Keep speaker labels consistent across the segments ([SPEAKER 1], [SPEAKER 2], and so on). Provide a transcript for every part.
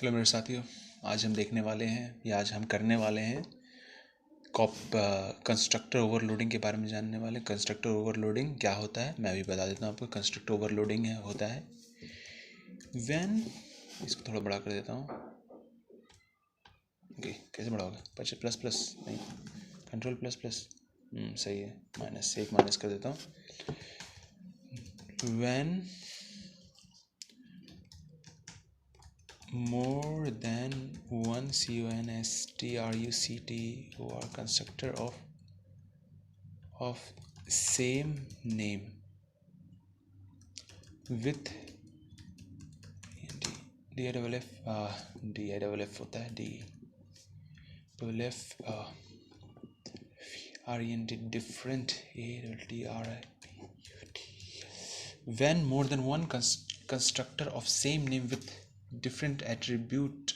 [SPEAKER 1] Hello मेरे साथियों, आज हम देखने वाले हैं या आज हम करने वाले हैं कंस्ट्रक्टर ओवरलोडिंग के बारे में जानने वाले। कंस्ट्रक्टर ओवरलोडिंग क्या होता है मैं भी बता देता हूँ आपको। कंस्ट्रक्टर ओवरलोडिंग होता है व्हेन, इसको थोड़ा बड़ा कर देता हूँ। ओके, कैसे बड़ा होगा? प्लस प्लस नहीं, कंट्रोल प्लस प्लस सही है। माइनस एक माइनस कर देता हूँ। When more than one CONSTRUCT who are constructor of same name with DIFF होता है DIFF oriented different when more than one constructor of same name with different attributes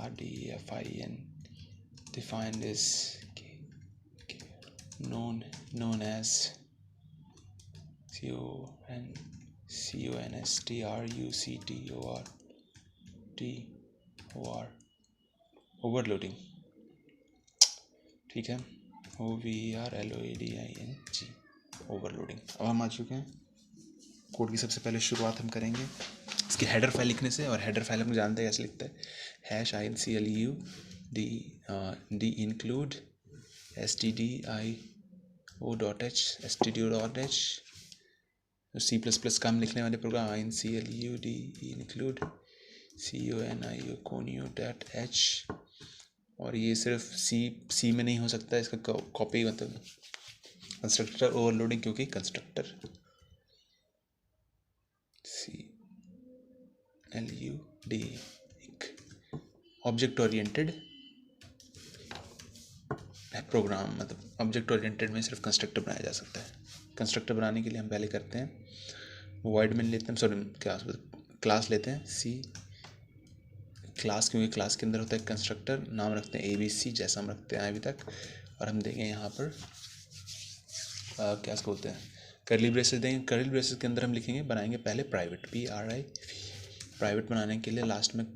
[SPEAKER 1] RDFIN defined as known as CONSTRUCTOR overloading. ठीक है, OVERLOADING overloading. अब हम आ चुके हैं code की। सबसे पहले शुरुआत हम करेंगे इसकी हेडर फाइल लिखने से, और हेडर फाइल हम जानते हैं कैसे लिखता है। #include include stdio.h C++ का हम लिखने वाले प्रोग्राम include include conio.h। और ये सिर्फ सी में नहीं हो सकता, इसका कॉपी मतलब कंस्ट्रक्टर ओवरलोडिंग, क्योंकि constructor CLUD object oriented program, मतलब ऑब्जेक्ट ओरिएंटेड में सिर्फ कंस्ट्रक्टर बनाया जा सकता है। कंस्ट्रक्टर बनाने के लिए हम पहले करते हैं वॉइड में लेते हैं, क्लास लेते हैं सी क्लास, क्योंकि क्लास के अंदर होता है कंस्ट्रक्टर। नाम रखते हैं ABC, जैसा हम रखते हैं अभी तक। और हम देंगे यहाँ पर क्या बोलते हैं, कर्ली ब्रेसेस देंगे। कर्ली ब्रेसेस के अंदर हम लिखेंगे, बनाएंगे पहले प्राइवेट PRI। प्राइवेट बनाने के लिए लास्ट में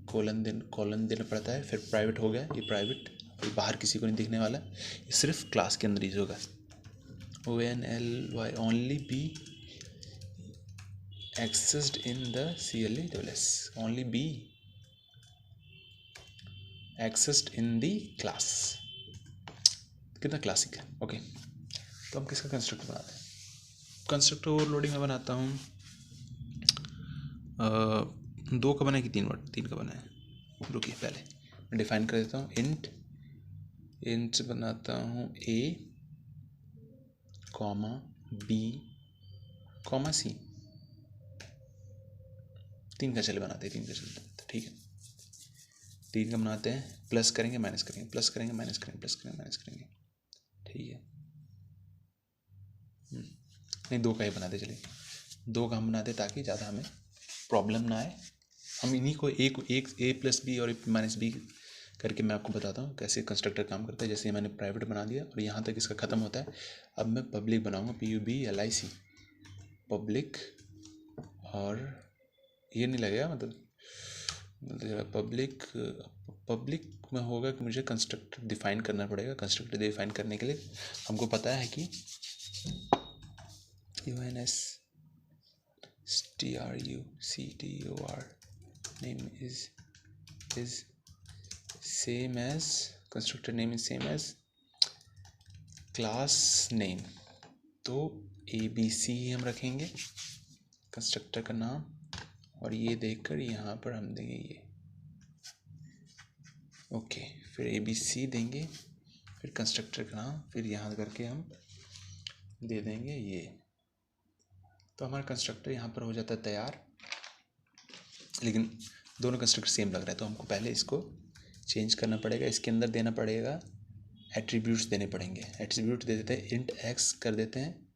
[SPEAKER 1] कॉलन देना पड़ता है। फिर प्राइवेट हो गया, ये प्राइवेट, फिर बाहर किसी को नहीं दिखने वाला, ये सिर्फ क्लास के अंदर यूज होगा। ONLY only be accessed in the CLASS, only be accessed in the class। कितना क्लासिक है। ओके, तो हम किसका कंस्ट्रक्टर बनाते हैं? कंस्ट्रक्टर ओवरलोडिंग में बनाता हूँ 2 का बना है कि 3 का बना है। रुकिए, पहले मैं डिफाइन कर देता हूँ। इंट बनाता हूँ A, B, C। 3 का चले बनाते हैं, 3 का चलते हैं, ठीक है। 3 का बनाते हैं, प्लस करेंगे माइनस करेंगे, प्लस करेंगे माइनस करेंगे, प्लस करेंगे माइनस करेंगे, ठीक है। नहीं, 2 का ही बनाते चलिए। 2 का हम बनाते ताकि ज़्यादा हमें प्रॉब्लम ना आए। हम इन्हीं को एक A+B और A-B करके मैं आपको बताता हूँ कैसे कंस्ट्रक्टर काम करता है। जैसे मैंने प्राइवेट बना दिया और यहाँ तक इसका ख़त्म होता है। अब मैं पब्लिक बनाऊँगा, PUBLIC पब्लिक। और ये नहीं लगेगा, मतलब पब्लिक में होगा कि मुझे कंस्ट्रक्टर डिफाइन करना पड़ेगा। कंस्ट्रक्टर डिफाइन करने के लिए हमको पता है कि UNSTRUCTOR name is same as constructor name is same as class name। तो ABC ही हम रखेंगे कंस्ट्रक्टर का नाम, और ये देखकर यहाँ पर हम देंगे ये। ओके, फिर ABC देंगे, फिर कंस्ट्रक्टर का नाम, फिर यहाँ करके हम दे देंगे ये। तो हमारा कंस्ट्रक्टर यहाँ पर हो जाता है तैयार। लेकिन दोनों कंस्ट्रक्टर सेम लग रहा है, तो हमको पहले इसको चेंज करना पड़ेगा। इसके अंदर देना पड़ेगा, एट्रीब्यूट्स देने पड़ेंगे। एट्रीब्यूट दे देते हैं, इंट x कर देते हैं।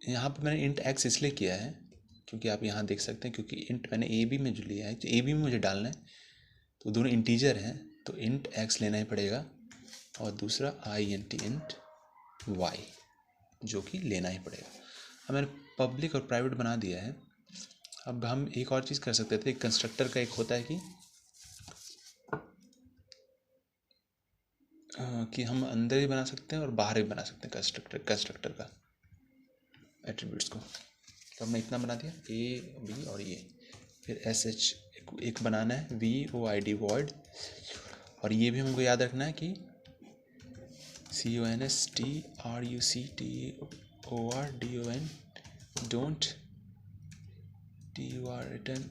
[SPEAKER 1] यहाँ पर मैंने इंट x इसलिए किया है क्योंकि आप यहाँ देख सकते हैं, क्योंकि इंट मैंने AB में जो लिया है, तो AB में मुझे डालना है, तो दोनों इंटीजर हैं, तो इंट x लेना ही पड़ेगा। और दूसरा INT इंट y, जो कि लेना ही पड़ेगा। अब मैंने पब्लिक और प्राइवेट बना दिया है। अब हम एक और चीज़ कर सकते थे, कंस्ट्रक्टर का एक होता है कि हम अंदर ही बना सकते हैं और बाहर भी बना सकते हैं कंस्ट्रक्टर का एट्रीब्यूट्स को। तो हमने इतना बना दिया, ए बी और ये, फिर एस एच एक बनाना है, V O I D void, और ये भी हमको याद रखना है कि C O N S T R U C T O R D O N don't T U R return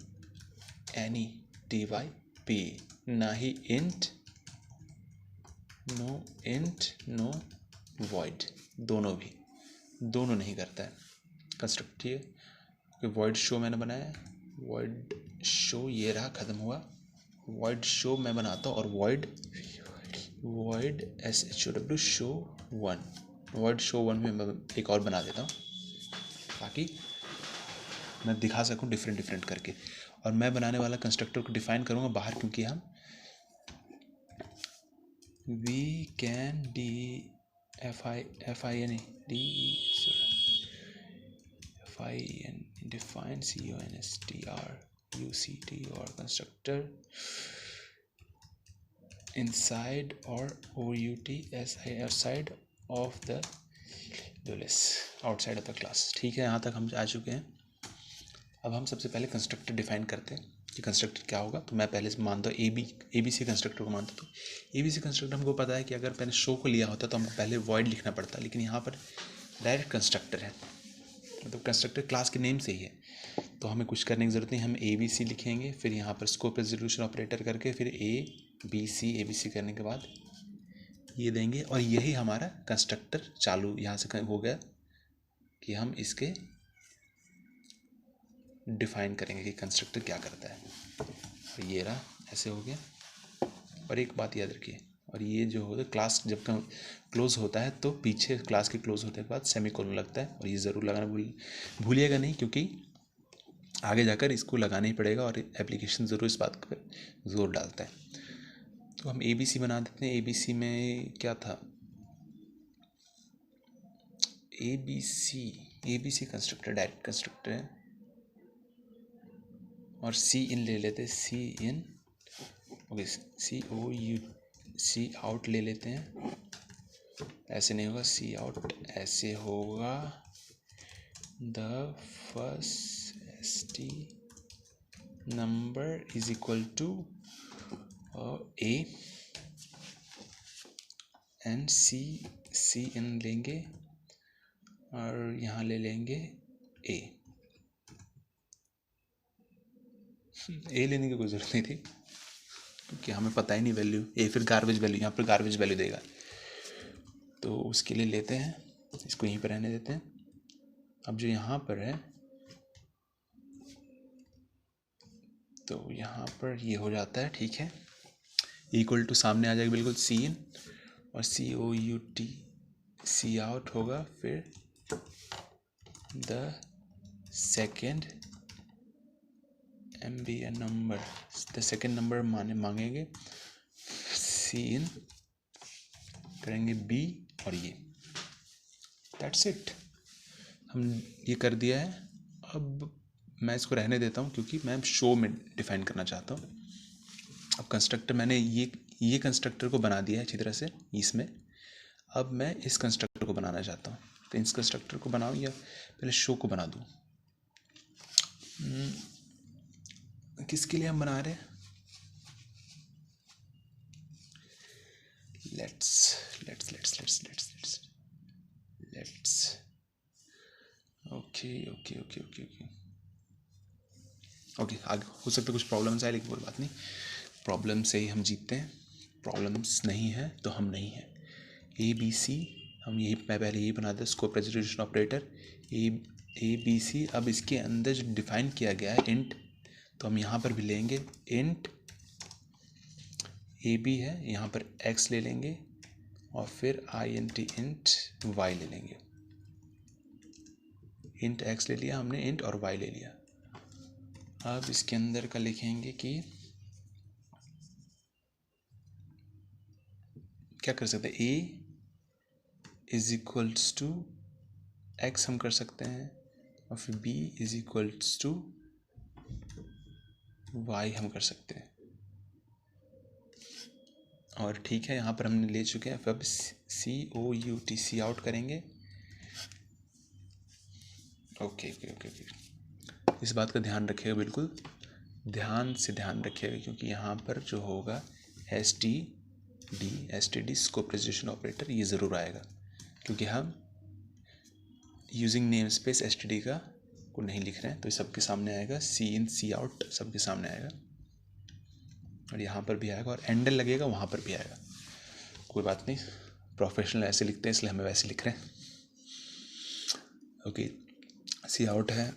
[SPEAKER 1] any T Y P, ना ही इंट, नो वॉइड, दोनों नहीं करता है कंस्ट्रक्ट। ठीक है, क्योंकि वॉइड शो मैंने बनाया, वॉइड शो ये रहा, ख़त्म हुआ। वॉइड शो मैं बनाता हूँ, और void S H O W show one, void show one में मैं एक और बना देता हूँ ताकि मैं दिखा सकूँ डिफरेंट करके। और मैं बनाने वाला कंस्ट्रक्टर को डिफाइन करूँगा बाहर, क्योंकि हम we can define construct or constructor inside or outside of the outside of the class। ठीक है, यहाँ तक हम आ चुके हैं। अब हम सबसे पहले कंस्ट्रक्टर डिफाइन करते हैं कि कंस्ट्रक्टर क्या होगा। तो मैं पहले से मानता हूँ ए बी सी कंस्ट्रक्टर को मानता हूँ। ए बी सी कंस्ट्रक्टर हमको पता है कि अगर मैंने शो को लिया होता तो हमको पहले वॉइड लिखना पड़ता, लेकिन यहाँ पर डायरेक्ट कंस्ट्रक्टर है, मतलब कंस्ट्रक्टर क्लास के नेम से ही है, तो हमें कुछ करने की ज़रूरत नहीं। हम ए बी सी लिखेंगे, फिर यहाँ पर स्कोप रेजोल्यूशन ऑपरेटर करके फिर ए बी सी करने के बाद ये देंगे, और यही हमारा कंस्ट्रक्टर चालू यहाँ से हो गया कि हम इसके डिफाइन करेंगे कि कंस्ट्रक्टर क्या करता है। तो ये रहा, ऐसे हो गया। और एक बात याद रखिए, और ये जो होता है क्लास जब क्लोज होता है तो पीछे क्लास के क्लोज होने के बाद सेमीकोलन लगता है, और ये ज़रूर लगाना भूलिएगा नहीं, क्योंकि आगे जाकर इसको लगाना ही पड़ेगा और एप्लीकेशन ज़रूर इस बात पर जोर डालता है। तो हम ए बी सी बना देते हैं। ए बी सी में क्या था, A B C constructor direct constructor है, और सी इन ले लेते, C in okay, C O U C out ले लेते हैं। ऐसे नहीं होगा, सी आउट ऐसे होगा, the first S T number is equal to A and C in लेंगे और यहाँ ले लेंगे ए लेने की कोई ज़रूरत नहीं थी, क्योंकि हमें पता ही नहीं वैल्यू ए, फिर गार्बेज वैल्यू, यहाँ पर गार्बेज वैल्यू देगा, तो उसके लिए लेते हैं, इसको यहीं पर रहने देते हैं। अब जो यहाँ पर है, तो यहाँ पर ये हो जाता है, ठीक है, इक्वल टू सामने आ जाएगा बिल्कुल सी इन, और C O U T C out होगा, फिर the second M B N number, the second number मांगेंगे, सी इन करेंगे बी, और ये दैट्स इट, हम ये कर दिया है। अब मैं इसको रहने देता हूँ, क्योंकि मैं शो में डिफाइन करना चाहता हूँ। अब कंस्ट्रक्टर मैंने ये कंस्ट्रक्टर को बना दिया है अच्छी तरह से इसमें। अब मैं इस कंस्ट्रक्टर को बनाना चाहता हूँ, तो इस कंस्ट्रक्टर को बनाऊँ या पहले शो को बना दूँ? किसके लिए हम बना रहे हैं? लेट्स ओके आगे हो सकता है कुछ प्रॉब्लम्स आए, लेकिन कोई बात नहीं, प्रॉब्लम से ही हम जीतते हैं, प्रॉब्लम्स नहीं है तो हम नहीं हैं। ए बी सी हम यही, मैं पहले यही बना था, scope resolution operator A B C. अब इसके अंदर जो डिफाइन किया गया है इंट, तो हम यहाँ पर भी लेंगे इंट ए बी है, यहाँ पर एक्स ले लेंगे, और फिर I N T int Y ले लेंगे। इंट एक्स ले लिया हमने, इंट और वाई ले लिया। अब इसके अंदर का लिखेंगे कि क्या कर सकते हैं, A is equals to X हम कर सकते हैं, और फिर B is equals to Y हम कर सकते हैं। और ठीक है, यहाँ पर हमने ले चुके हैं। अब COUT सी आउट करेंगे। ओके ओके ओके ओके, इस बात का ध्यान रखिएगा, बिल्कुल ध्यान से ध्यान रखिएगा, क्योंकि यहाँ पर जो होगा STD स्कोप रेजोल्यूशन ऑपरेटर ये ज़रूर आएगा, क्योंकि हम यूजिंग नेम स्पेस STD का को नहीं लिख रहे हैं, तो सबके सामने आएगा। सी इन सी आउट सबके सामने आएगा, और यहाँ पर भी आएगा, और एंडल लगेगा वहाँ पर भी आएगा। कोई बात नहीं, प्रोफेशनल ऐसे लिखते हैं इसलिए हमें वैसे लिख रहे हैं। ओके, सी आउट है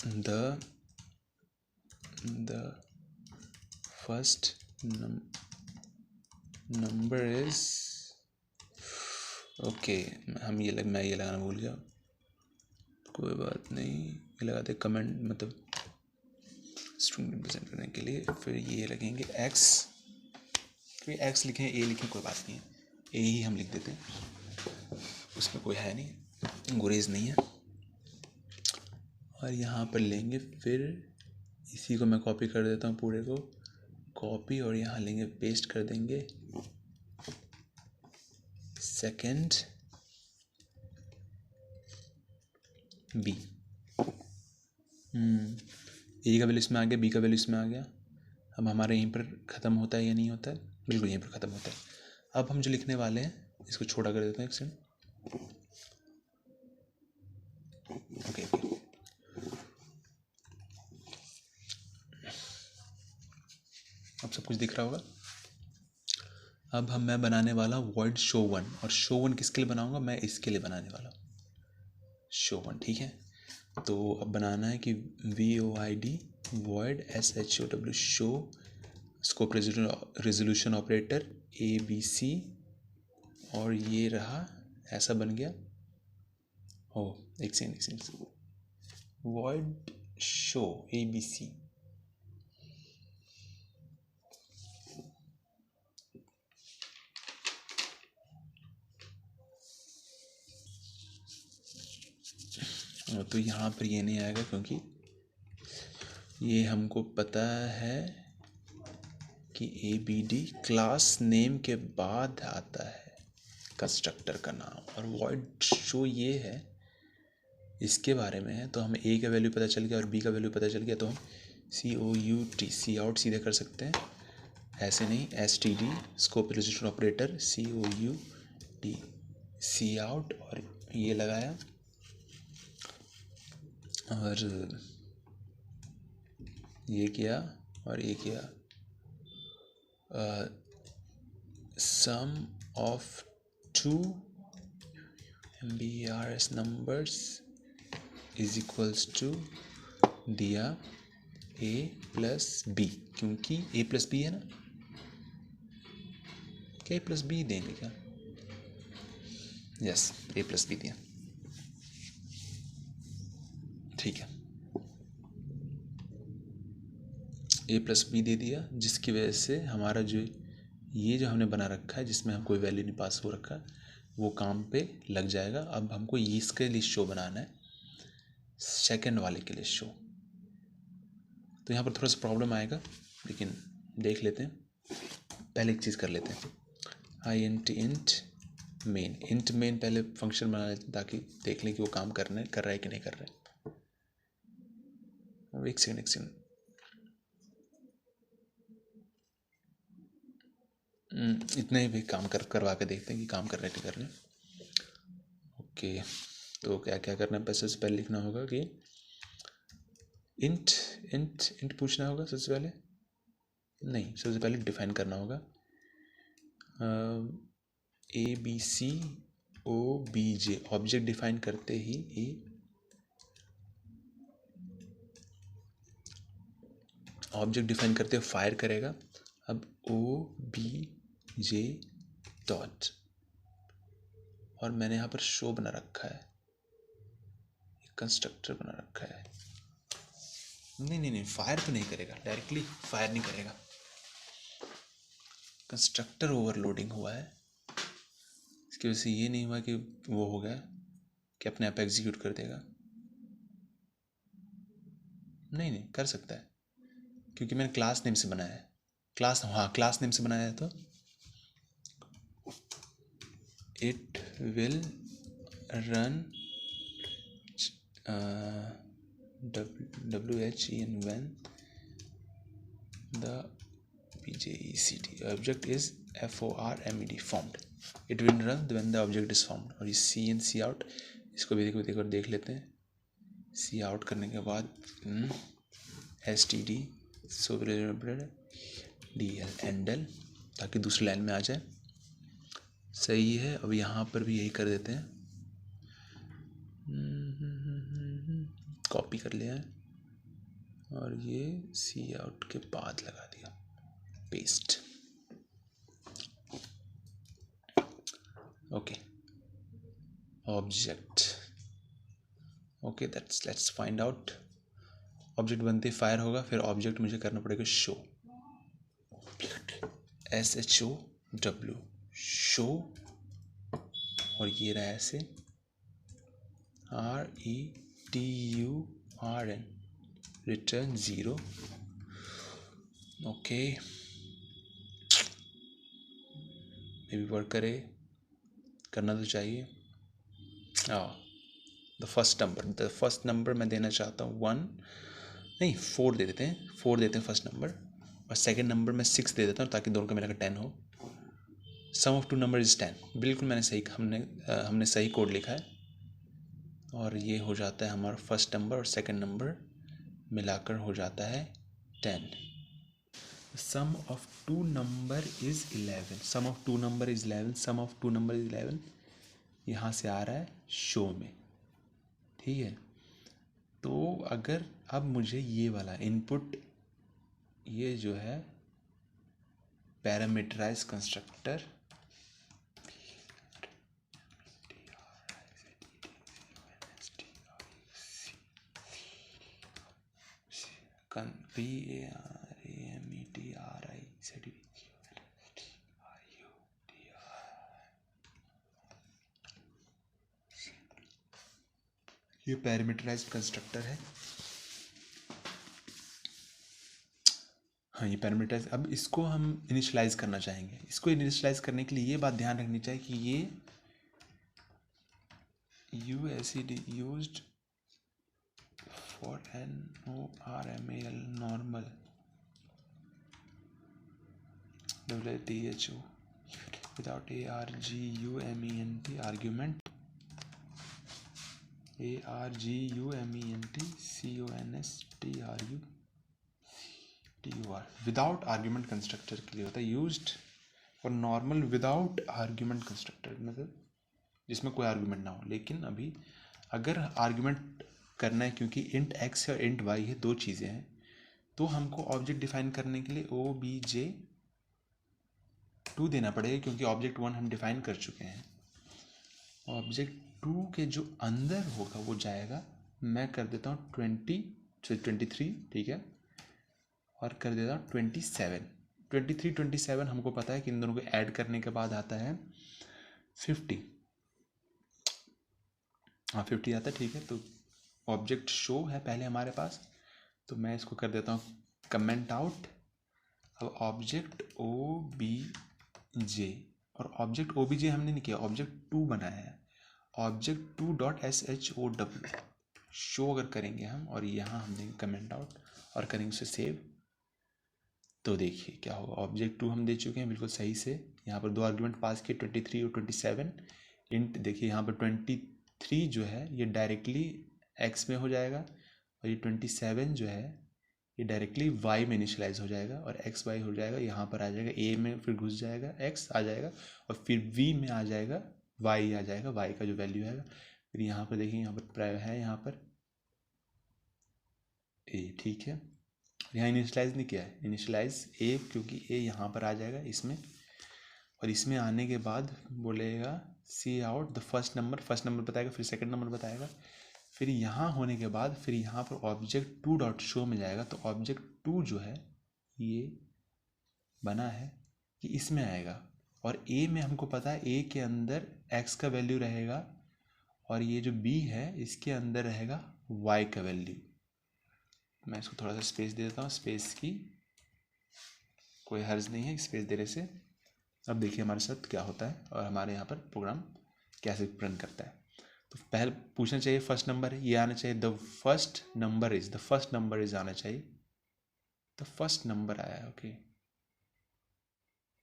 [SPEAKER 1] the first number is, okay मैं ये लगाना भूल गया, कोई बात नहीं, ये लगाते कमेंट मतलब स्ट्रिंग रिप्रेजेंट करने के लिए। फिर ये लगेंगे x, फिर x लिखें a लिखें कोई बात नहीं है, a ही हम लिख देते हैं, उसमें कोई है नहीं, गुरेज नहीं है। और यहाँ पर लेंगे, फिर इसी को मैं कॉपी कर देता हूँ, पूरे को कॉपी, और यहाँ लेंगे पेस्ट कर देंगे सेकंड b। ए का वैल्यू इसमें आ गया, बी का वैल्यू इसमें आ गया। अब हमारे यहीं पर ख़त्म होता है या नहीं होता है? बिल्कुल यहीं पर ख़त्म होता है। अब हम जो लिखने वाले हैं इसको छोटा कर देते हैं एक सेकंड। ओके, अब सब कुछ दिख रहा होगा। अब मैं बनाने वाला void show1, और show1 किसके लिए बनाऊंगा? मैं इसके लिए बनाने वाला हूँ, show1, ठीक है। तो अब बनाना है कि void void show show scope resolution operator ABC, और ये रहा, ऐसा बन गया। ओ एक सेकंड, void show ABC, तो यहाँ पर ये नहीं आएगा, क्योंकि ये हमको पता है कि ABD क्लास नेम के बाद आता है कंस्ट्रक्टर का नाम, और void show ये है, इसके बारे में है। तो हमें A का वैल्यू पता चल गया और B का वैल्यू पता चल गया, तो हम COUT सी आउट सीधे कर सकते हैं, ऐसे नहीं। STD scope resolution operator COUT सी आउट, और ये लगाया, और ये किया, और ये किया, sum of two MBERS numbers is equals to दिया A प्लस B, क्योंकि A प्लस B है ना, क्या A प्लस B देंगे क्या? यस, A प्लस B दिया, ठीक है, A प्लस B दे दिया, जिसकी वजह से हमारा जो ये जो हमने बना रखा है, जिसमें हम कोई वैल्यू नहीं पास हो रखा, वो काम पे लग जाएगा। अब हमको इसके लिए शो बनाना है, सेकंड वाले के लिए शो। तो यहाँ पर थोड़ा सा प्रॉब्लम आएगा, लेकिन देख लेते हैं। पहले एक चीज़ कर लेते हैं, int मेन पहले फंक्शन बना लेते हैं, ताकि देख लें कि वो काम कर रहा है कि नहीं कर रहा है। अब एक सेकंड, इतना ही भी काम करवा के देखते हैं कि काम कर रहे हैं कि कर रहे हैं। ओके, तो क्या क्या करना है? सबसे पहले लिखना होगा कि इंट पूछना होगा सबसे पहले, नहीं, सबसे पहले डिफाइन करना होगा ABCOBJ। ऑब्जेक्ट डिफाइन करते ही ऑब्जेक्ट डिफाइन करते फायर करेगा। अब OBJ डॉट, और मैंने यहाँ पर शो बना रखा है, कंस्ट्रक्टर बना रखा है। नहीं, फायर तो नहीं करेगा, डायरेक्टली फायर नहीं करेगा, कंस्ट्रक्टर ओवरलोडिंग हुआ है, इसकी वजह से ये नहीं हुआ कि वो हो गया कि अपने आप एग्जीक्यूट कर देगा। नहीं कर सकता है, क्योंकि मैंने क्लास नेम से बनाया है, क्लास नेम से बनाया है, तो it will run WHEN when the PJECT object is FORMED formed. It will run when the object is formed. और ये C in C out, इसको भी एक बार देख लेते हैं। C out करने के बाद STD DL एंडल, ताकि दूसरी लाइन में आ जाए। सही है। अब यहाँ पर भी यही कर देते हैं, कॉपी कर लिया है और ये C out के बाद लगा दिया, paste. Okay, object, okay let's find out. Object बनते फायर होगा, फिर ऑब्जेक्ट मुझे करना पड़ेगा शो, SHOW, शो, और ये रहा ऐसे RETURN, return 0। Okay, may be work करना तो चाहिए। द फर्स्ट नंबर मैं देना चाहता हूँ 4 दे देते हैं, 4 देते हैं फर्स्ट नंबर, और सेकंड नंबर में 6 दे देता हूँ ताकि दोनों का मिलाकर 10 हो। सम ऑफ 2 नंबर इज 10, बिल्कुल हमने सही कोड लिखा है, और ये हो जाता है हमारा फर्स्ट नंबर और सेकंड नंबर मिलाकर हो जाता है 10। Sum of 2 number is 11, sum of 2 number is 11, sum of 2 number is 11 यहाँ से आ रहा है शो में, ठीक है। तो अगर अब मुझे ये वाला इनपुट, ये जो है पैरामीटराइज कंस्ट्रक्टर, ये पैरामीटराइज कंस्ट्रक्टर है। हाँ, ये पैरामीटराइज, अब इसको हम इनिशियलाइज करना चाहेंगे। इसको इनिशियलाइज करने के लिए ये बात ध्यान रखनी चाहिए कि ये UACD used for NORMAL normal WTHO without ARGUMENT argument ARGUMENT without argument constructor के लिए होता है, used for normal without argument constructor, मतलब जिसमें कोई आर्ग्यूमेंट ना हो। लेकिन अभी अगर आर्ग्यूमेंट करना है, क्योंकि इंट x और इंट y है, 2 चीज़ें हैं, तो हमको ऑब्जेक्ट डिफाइन करने के लिए OBJ2 देना पड़ेगा, क्योंकि ऑब्जेक्ट 1 हम डिफाइन कर चुके हैं। ऑब्जेक्ट 2 के जो अंदर होगा वो जाएगा, मैं कर देता हूँ 23, ठीक है, और कर देता हूँ 27 हमको पता है कि इन दोनों को ऐड करने के बाद आता है 50। हाँ, 50 आता है, ठीक है। तो ऑब्जेक्ट शो है पहले हमारे पास, तो मैं इसको कर देता हूँ कमेंट आउट। अब ऑब्जेक्ट OBJ, और ऑब्जेक्ट OBJ हमने नहीं किया, ऑब्जेक्ट 2 बनाया है, ऑब्जेक्ट 2.show शो अगर करेंगे हम, और यहाँ हम देंगे कमेंट आउट और करेंगे उसे सेव, तो देखिए क्या होगा। ऑब्जेक्ट 2 हम दे चुके हैं बिल्कुल सही से, यहाँ पर 2 आर्ग्यूमेंट पास किए 23 और 27। इंट देखिए यहाँ पर 23 जो है ये डायरेक्टली x में हो जाएगा, और ये 27 जो है ये डायरेक्टली y में इनिशियलाइज हो जाएगा, और x y हो जाएगा, यहाँ पर आ जाएगा a में, फिर घुस जाएगा x आ जाएगा, और फिर v में आ जाएगा y आ जाएगा, y का जो वैल्यू है। फिर यहाँ पर देखिए, यहाँ पर प्राइव है, यहाँ पर a, ठीक है। यहाँ इनिशियलाइज नहीं किया है, इनिशियलाइज a, क्योंकि a यहाँ पर आ जाएगा इसमें, और इसमें आने के बाद बोलेगा सी आउट द फर्स्ट नंबर बताएगा, फिर सेकंड नंबर बताएगा, फिर यहाँ होने के बाद फिर यहाँ पर ऑब्जेक्ट 2.show में जाएगा। तो ऑब्जेक्ट 2 जो है ये बना है कि इसमें आएगा, और a में हमको पता है a के अंदर x का वैल्यू रहेगा, और ये जो b है इसके अंदर रहेगा y का वैल्यू। मैं इसको थोड़ा सा स्पेस दे देता हूँ, स्पेस की कोई हर्ज नहीं है स्पेस देने से। अब देखिए हमारे साथ क्या होता है और हमारे यहाँ पर प्रोग्राम कैसे प्रिंट करता है। तो पहले पूछना चाहिए फर्स्ट नंबर है, ये आना चाहिए द फर्स्ट नंबर इज आना चाहिए, द फर्स्ट नंबर आया है। ओके,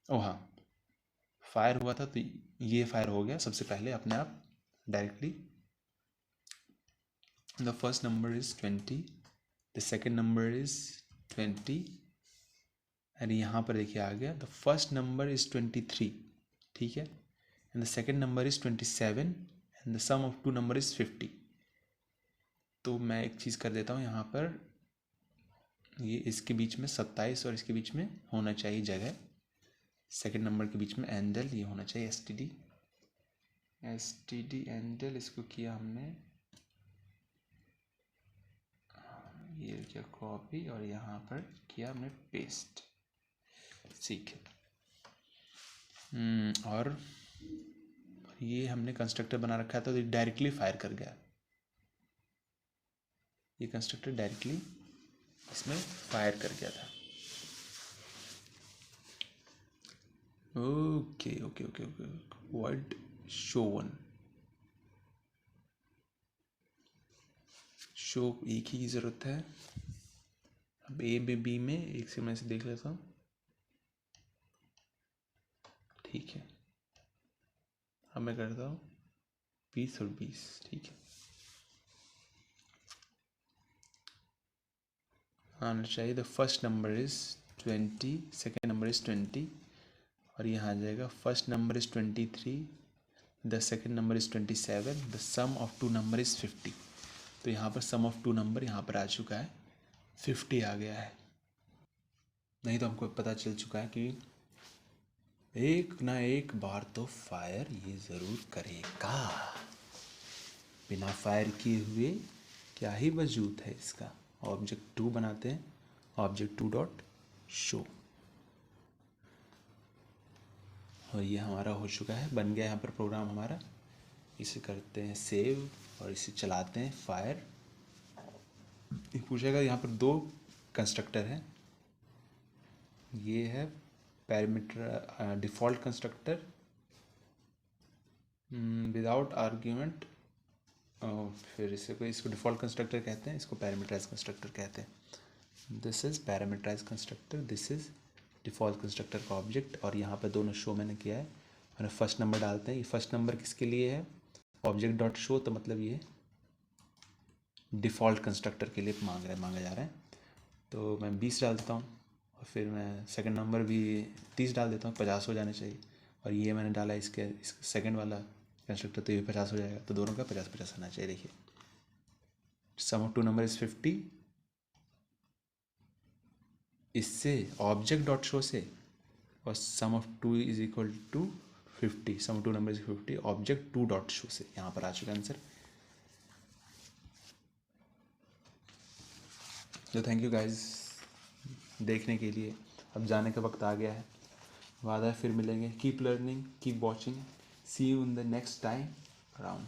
[SPEAKER 1] ओ हाँ, फायर हुआ था तो ये फायर हो गया सबसे पहले अपने आप directly. The first number is 20, the second number is 20 and यहाँ पर देखिए आ गया द फर्स्ट नंबर इज 23, ठीक है, and the second number is 27 and the sum of two number is 50। तो मैं एक चीज़ कर देता हूँ यहाँ पर, ये इसके बीच में 27 और इसके बीच में होना चाहिए जगह, सेकेंड नंबर के बीच में एंडल ये होना चाहिए एसटीडी एंडल, इसको किया हमने ये किया कॉपी और यहाँ पर किया हमने पेस्ट, ठीक है। और ये हमने कंस्ट्रक्टर बना रखा था तो ये डायरेक्टली फायर कर गया, ये कंस्ट्रक्टर डायरेक्टली इसमें फायर कर गया था। Okay okay okay okay, word show एक ही की ज़रूरत है। अब ए बी में एक से मैं से देख लेता हूँ, ठीक है। अब मैं करता हूँ 20 और 20, ठीक है, आना चाहिए the first number is 20, second number is 20 और यहाँ आ जाएगा first number is 23, the second number is 27, the sum of two number is 50। तो यहाँ पर सम ऑफ टू नंबर यहाँ पर आ चुका है, 50 आ गया है। नहीं तो हमको पता चल चुका है कि एक ना एक बार तो फायर ये ज़रूर करेगा, बिना फायर किए हुए क्या ही वजूद है इसका। ऑब्जेक्ट 2 बनाते हैं, ऑब्जेक्ट 2 डॉट शो, और ये हमारा हो चुका है, बन गया यहाँ पर प्रोग्राम हमारा। इसे करते हैं सेव और इसे चलाते हैं फायर। ये पूछेगा यहाँ पर 2 कंस्ट्रक्टर हैं, ये है parameter default constructor without argument, फिर इसको डिफ़ॉल्ट कंस्ट्रक्टर कहते हैं, इसको पैरामीटराइज कंस्ट्रक्टर कहते हैं। This is parameterize constructor, this is default constructor का ऑब्जेक्ट। और यहाँ पर दोनों शो मैंने किया है, मैंने फर्स्ट नंबर डालते हैं। ये फर्स्ट नंबर किसके लिए है, ऑब्जेक्ट डॉट शो, तो मतलब ये डिफ़ॉल्ट कंस्ट्रक्टर के लिए मांगा जा रहा है। तो मैं 20 डाल देता हूँ और फिर मैं सेकंड नंबर भी 30 डाल देता हूँ, 50 हो जाने चाहिए। और ये मैंने डाला इसके सेकंड वाला कंस्ट्रक्टर, तो ये 50 हो जाएगा, तो दोनों का 50-50 आना चाहिए। देखिए sum of two number is 50, इससे ऑब्जेक्ट डॉट शो से, और sum of two is equal to 50, sum of two number is 50 object 2 dot show से। यहाँ पर आ चुका आंसर। तो थैंक यू गाइज देखने के लिए, अब जाने का वक्त आ गया है, वादा है फिर मिलेंगे। Keep learning, keep watching, see you in the next time around.